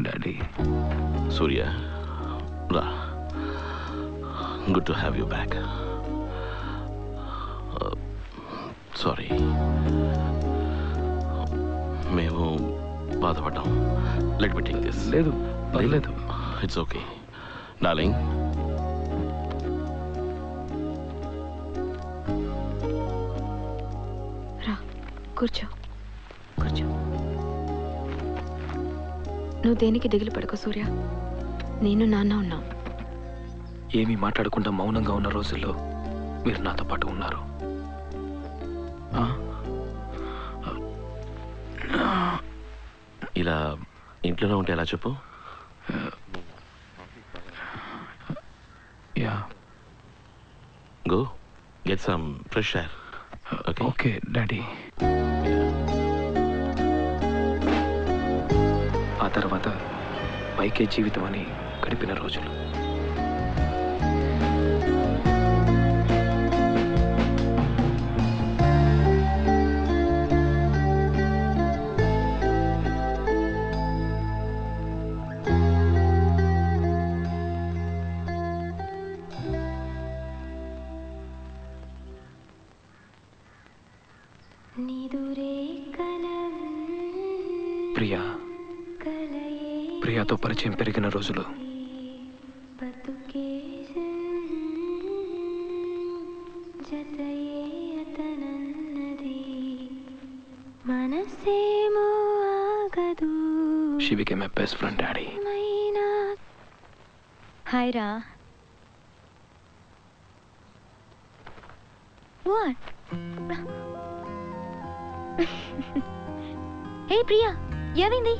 Daddy. Surya రా, good to have you back. Sorry, మేము బాధపడ్డాం. Let me take this. లేదు పర్లేదు, ఇట్స్ ఓకే డార్లింగ్. రా కూర్చో కూర్చో. నువ్వు దేనికి దిగులు పడుకో సూర్య, నేను నాన్న ఉన్నాం. ఏమీ మాట్లాడకుండా మౌనంగా ఉన్న రోజుల్లో మీరు నాతో పాటు ఉన్నారు. ఇలా ఇంట్లోనే ఉంటే ఎలా చెప్పు? Yeah, go get some fresh air. Okay daddy. ఆ తర్వాత పైకే జీవితం అని గడిపిన రోజులు. ప్రియా, ప్రియాతో పరిచయం పెరిగిన రోజులు. She became my best friend, Daddy. Hi, Ra. What? Hey, Priya. ఏమైంది?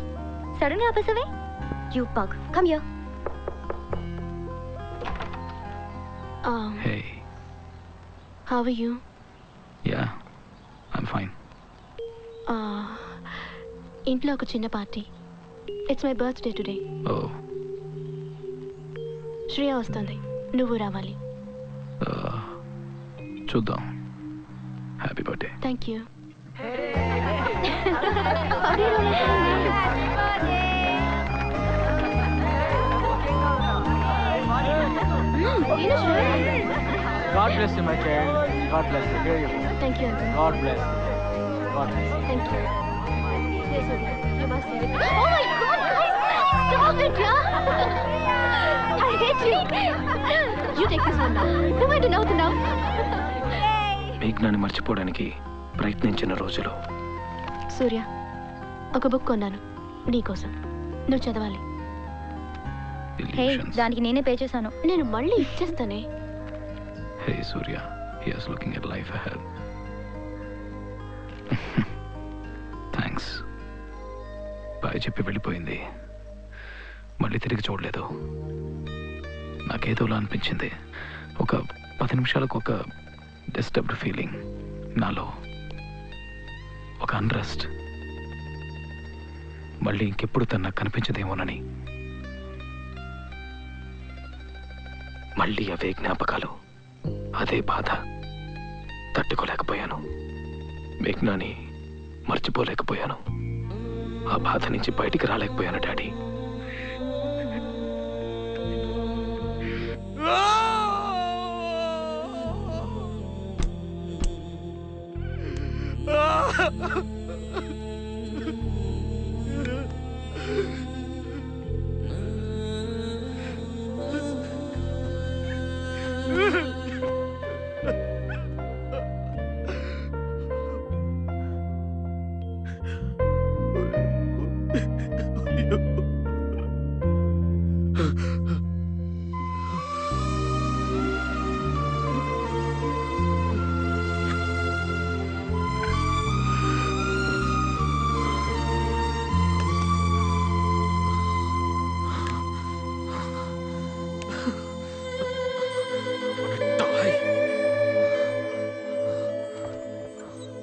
సడన్గా ఆపేసావే? You pug. Come here. Hey. How are you? Yeah, I'm fine. ఇంట్లో ఒక చిన్న party. It's my birthday today. Oh. Shreya వస్తుంది, నువ్వు రావాలి. చూద్దాం. Happy birthday. Thank you. God bless you, my child. God bless you. Here you go. Thank you, Uncle. God bless you. God bless you. Thank you. Yes, Surya. You must see it. Oh my God, guys! Stop it, yeah! I hate you. You take this one now. No matter now. మేఘ్నాన్ని మర్చిపోవడానికి ప్రయత్నించిన రోజులు. సూర్య, ఒక book కొన్నాను నీకోసం, నువ్వు చదవాలి. హే, దానికి నేనే పే చేశాను. నేను మళ్ళీ ఇచ్చేస్తానే. Hey Surya, he is looking at life ahead. Thanks. Bye చెప్పి వెళ్ళిపోయింది, మళ్ళీ తిరిగి చూడలేదు. నాకేదోలా అనిపించింది. ఒక 10 నిమిషాలకు ఒక డిస్టర్బ్డ్ ఫీలింగ్ నాలో, ఒక అన్రెస్ట్. మళ్ళీ ఇంకెప్పుడు తను నాకు కనిపించదేమోనని. మళ్ళీ అవే జ్ఞాపకాలు, అదే బాధ. తట్టుకోలేకపోయాను. మేఘ్నాని మర్చిపోలేకపోయాను. ఆ బాధ నుంచి బయటికి రాలేకపోయాను డాడీ.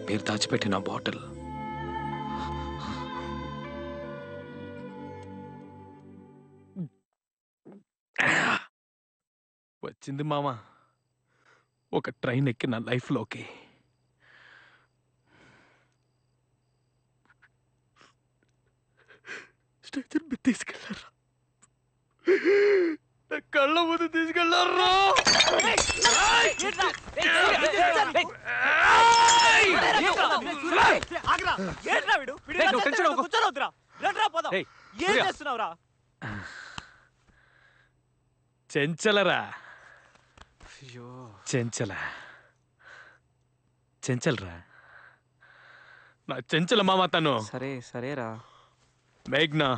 మీరు దాచిపెట్టిన బాటిల్ వచ్చింది మామ. ఒక ట్రైన్ ఎక్కి నా లైఫ్లోకి. స్ట్రెచర్ మీద తీసుకెళ్ళారా? నా కళ్ళ ముందు తీసుకెళ్ళారా? చెంచలరా, చెంచలరా, నా చెంచల మామ తను. సరేరా. మేఘ్నా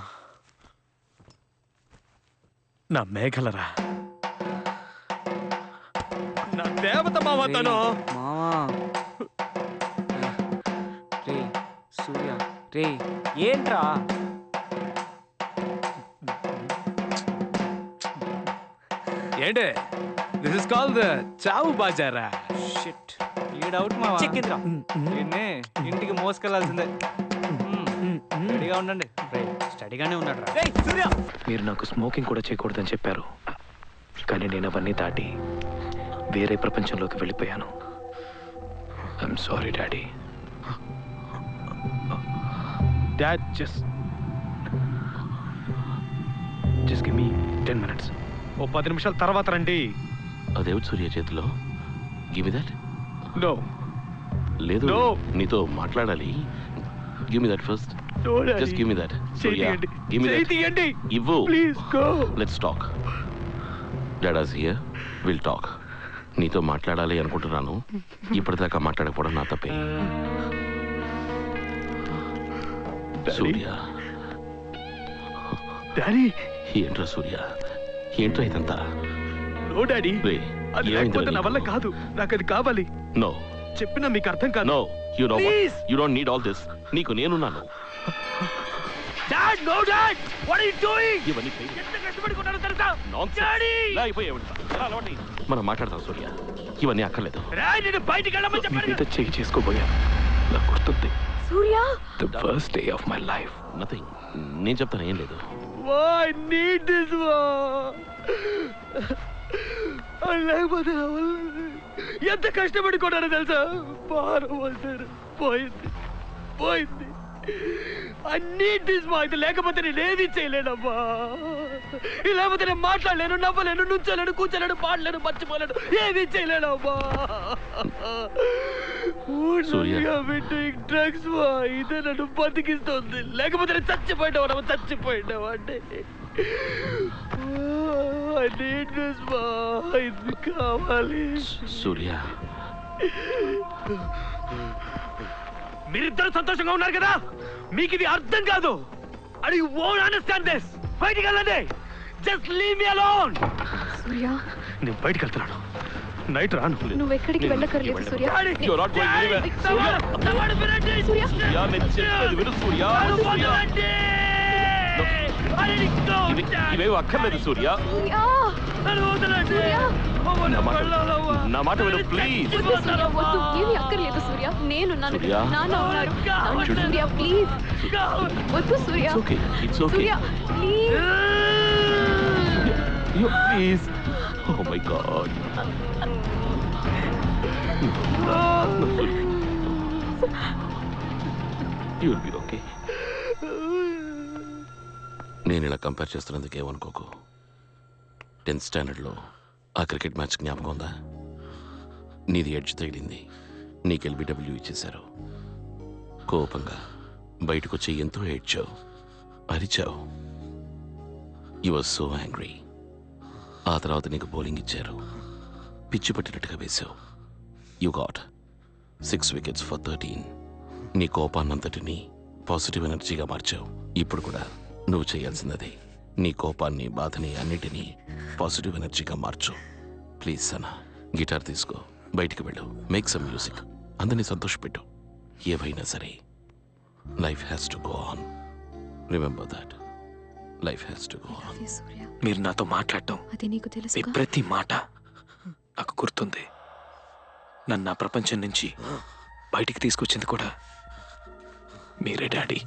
నా మేఘలరా, నా దేవత మామ తను. మావా రే సూర్య రే ఏంట్రా? ఏంటే దిస్ ఇస్ కాల్డ్ ద చావు బాజారా. షిట్ ఈ డౌట్ మావా చెక్కిందిరా. నిన్నే ఇంటికి మోసుకెళ్లాల్సిందే. రెడీగా ఉండండి. స్టడీగానే ఉన్నాడు రా. సూర్య మీరు నాకు స్మోకింగ్ కూడా చేయకూడదని చెప్పారు, కానీ నేను అవన్నీ దాటి వేరే ప్రపంచంలోకి వెళ్ళిపోయాను. I'm sorry daddy. Dad just give me 10 minutes. ఓ 10 నిమిషాల తర్వాత రండి. అదేవిడు సూర్య చేతిలో గివ్ మీ దట్. నో లేదు, No. నీతో మాట్లాడాలి. Give me that first. Just give me that. Surya give me that. ఇవ్వు. Please go. Let's talk. Dad's here, will talk. నీతో మాట్లాడాలి అనుకుంటున్నాను. ఇప్పటిదాకా మాట్లాడకపోవడం నా తప్పే. సూర్య డాడీ. ఏంట్రా సూర్య, ఏంట్రా ఇదంతా? నో డాడీ, రే, అది లేకపోతే నా వల్ల కాదు. నాకు అది కావాలి. నో చెప్పినా మీకు అర్థం కాదు. No, you know Please. You don't need all this. నీకు నేనున్నాను. Dad, no dad, what are you doing? ఇవన్నీ ఎంత కష్టపడుకున్నానో తెలుసా? నాన్సెన్స్. డాడీ. మనం మాట్లాడదాం సూర్య, ఇవన్నీ అక్కర్లేదు. రాయ్, నేను బయటికి వెళ్ళమని చెప్పాను. మీద చెయ్యి చేసుకోబోయాను. నాకు గుర్తుంది. Surya the first day of my life. Nothing. నేను చెప్తాను, ఏం లేదు. Why need this one? లేకపోతే ఎంత కష్టపడి కొట్టారో తెలుసా? పారం వస్తారు, పోయింది. I need this one. ఇది లేకపోతే నేను ఏది చేయలేనమ్మా. ఇది లేకపోతే నేను మాట్లాడలేను, నవ్వలేను, నుంచోలేను, కూర్చోలేను, పాడలేను, మర్చిపోలేను, ఏది చేయలేనమ్మా. డ్రగ్స్ ఇదే నన్ను బతికిస్తుంది. లేకపోతే నేను చచ్చిపోయినావా అంటే. ఇది కావాలి. సూర్య, మీరిద్దరు సంతోషంగా ఉన్నారు కదా, మీకు ఇది అర్థం కాదు. And you won't understand this. బయటికి వెళ్ళండి. Just leave me alone. Surya నేను బయటికి వెళ్తున్నాను. నైట్ రాను. నువ్వు ఎక్కడికి వెళ్ళకర్లేదు సూర్య. You're not going anywhere. సూర్య సూర్య, నేను చెప్పేది విను సూర్య. ఇవేవి అక్కర్లేదు సూర్య. నా మాట విను ప్లీజ్. వద్దు, ఏమీ అక్కర్లేదు సూర్య. నేను సూర్య. నాన్న ఉన్నారు. సూర్య ప్లీజ్ వద్దు సూర్య. It's okay. Surya please. Please. Oh my God. You'll be okay. నేను ఇలా కంపేర్ చేస్తున్నందుకు ఏమనుకోకు. 10th స్టాండర్డ్లో ఆ క్రికెట్ మ్యాచ్ జ్ఞాపకం ఉందా? నీది ఎడ్జ్ తగిలింది, నీకు LBW ఇచ్చేశారు. కోపంగా బయటకు వచ్చి ఎంతో ఏడ్చావు, అరిచావు. You was so angry. ఆ తర్వాత నీకు బౌలింగ్ ఇచ్చారు, పిచ్చి పట్టినట్టుగా వేశావు. You got 6 wickets for 13. నీ కోపాన్నంతటినీ పాజిటివ్ ఎనర్జీగా మార్చావు. ఇప్పుడు కూడా నువ్వు చేయాల్సినది నీ కోపాన్ని, బాధని అన్నిటినీ పాజిటివ్ ఎనర్జీగా మార్చు. ప్లీజ్ సనా, గిటార్ తీసుకో, బయటికి వెళ్ళు, మేక్ సమ్ మ్యూజిక్, అందరినీ సంతోషపెట్టు. ఏవైనా సరే, life has to go on. Remember that. Life has to go on. మీరు నాతో మాట్లాడటం, అది నీకు తెలుసు. మీ ప్రతి మాట నాకు గుర్తుంది. నన్ను నా ప్రపంచం నుంచి బయటికి తీసుకొచ్చింది కూడా మీరే daddy.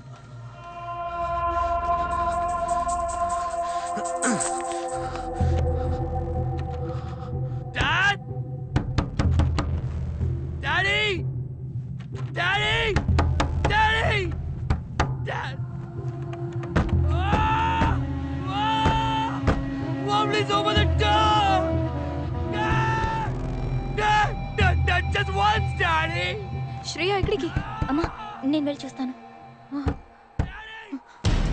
Daddy! Dad! Daddy Shreya ఎక్కడికి? అమ్మా నేను వెళ్ళి చూస్తాను.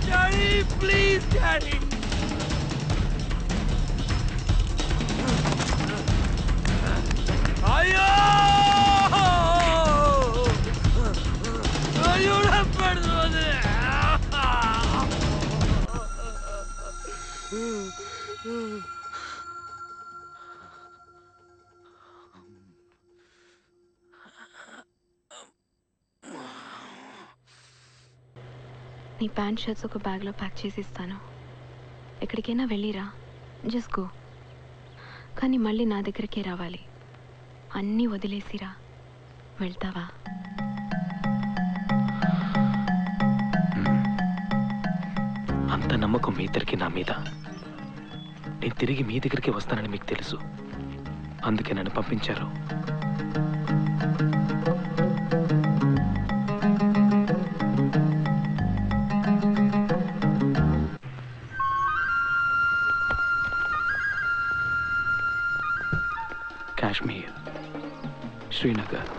Daddy please daddy. అయ్యో అయ్యో పడుతుంది. నీ ప్యాంట్ షర్ట్స్ ఒక బ్యాగ్లో ప్యాక్ చేసి ఇస్తాను. ఎక్కడికైనా వెళ్ళిరా, జస్ట్ గో. కానీ మళ్ళీ నా దగ్గరికే రావాలి. అన్నీ వదిలేసిరా. వెళ్తావా? అంత నమ్మకం మీ ఇద్దరికి నా మీద. నేను తిరిగి మీ దగ్గరికి వస్తానని మీకు తెలుసు, అందుకే నన్ను పంపించారు. కాశ్మీర్, శ్రీనగర్,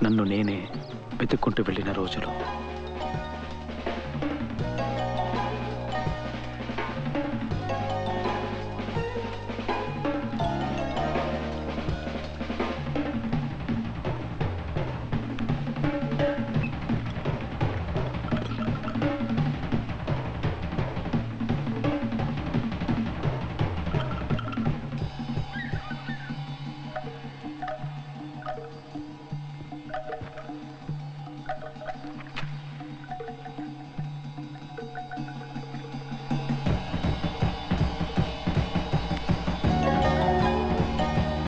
నన్ను నేనే వెతుక్కుంటూ వెళ్ళిన రోజులు.